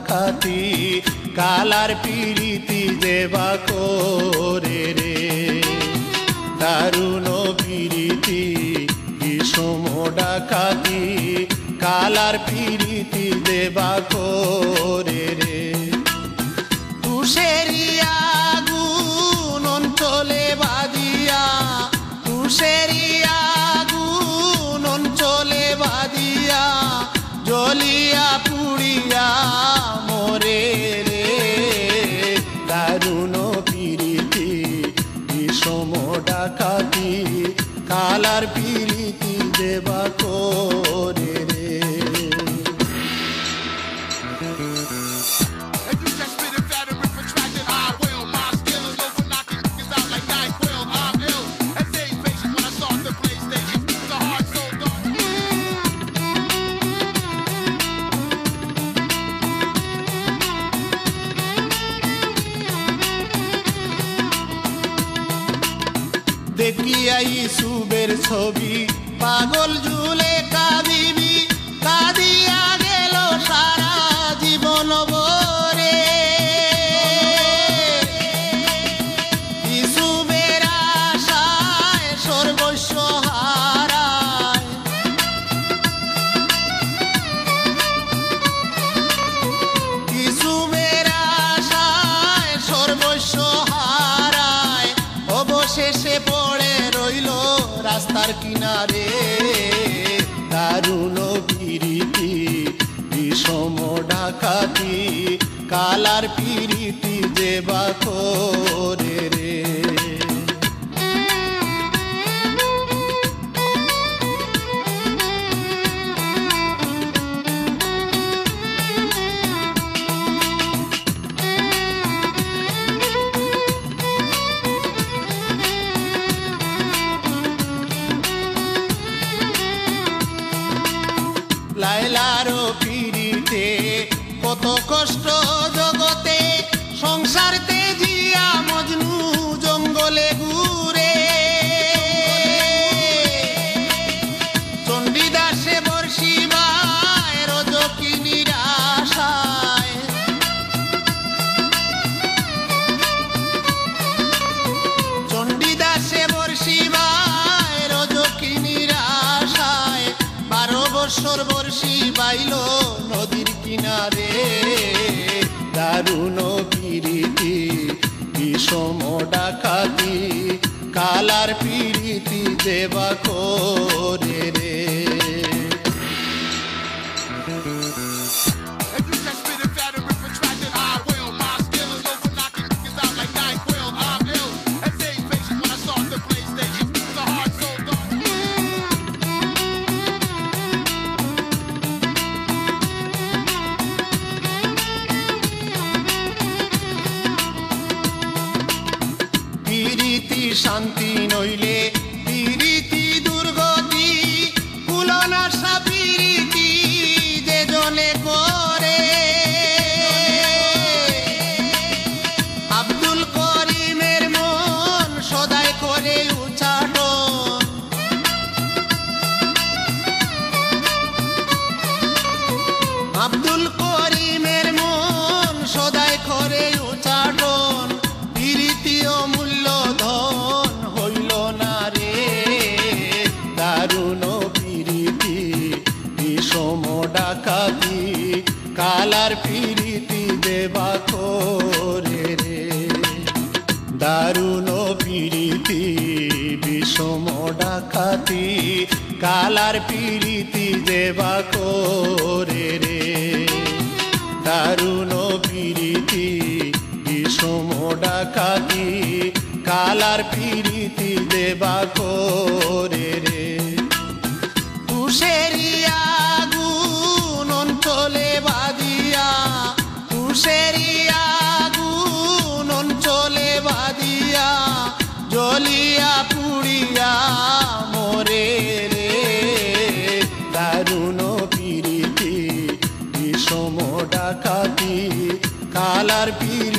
ডাকাতি কালার পিরিতি দেবা করে রে দারুণ পিরিতি বিষম ডাকাতি কালার পিরিতি দেবা করে রে তুষেরিয়া গুণ অঞ্চলে বাদিয়া তুষেরিয়া গুণ অঞ্চলে বাদিয়া জ্বলিয়া পুড়িয়া মরে রে দারুণ পিরিতি বিষম ডাকাতি কালার পিরিতি দেবা করে রে দেখিয়া ইসুবের ছবি পাগল ঝুলে কাঁদিবি কাঁদিয়া গেল সারা জীবন ভরে ইসুবের আশায় সর্বস্ব হারায় ইসুবের আশায় সর্বস্ব হারায় অবশেষে পড়ে রইল রাস্তার কিনারে দারুণ পিরিতি বিষম ডাকাতি কালার পিরিতি দেবা করে রে লাইলারও পিরিতে কত কষ্ট জগতে সংসারতে জিয়া মজনু জঙ্গলে ঘুরে চণ্ডীদাসে বর্ষিবায় রজকি নিরাশায় চণ্ডীদাসে বর্ষিবায় রজকি নিরাশায় 12 বৎসর বর্ষি বাইল নদীর কিনারে দারুণ পিরিতি বিষম ডাকাতি কালার পিরিতি দেবা করে রে পিরিতি শান্তি নইলে পিরিতি দুর্গতি কুলনাশা পিরিতি যে জনে করে আব্দুল করিমের মন সদাই করে উচাটন আব্দুল করিমের মন সদাই করে উচাটন পিরিতিও মূল্য ধন হইল না রে দারুণ পিরিতি বিষম ডাকাতি কালার পিরিতি দেবা করে রে দারুণ পিরিতি বিষম ডাকাতি কালার পিরিতি দেবা করে রে দারুণ পিরিতি বিষম ডাকাতি কালার পিরিতি দেবা করে রে তুষেরিয়া গুণ অঞ্চলে বাদিয়া তুষেরিয়া গুণ অঞ্চলে বাদিয়া জ্বলিয়া পুড়িয়া মরে রে দারুণ পিরিতি বিষম ডাকাতি কালার পিরিতি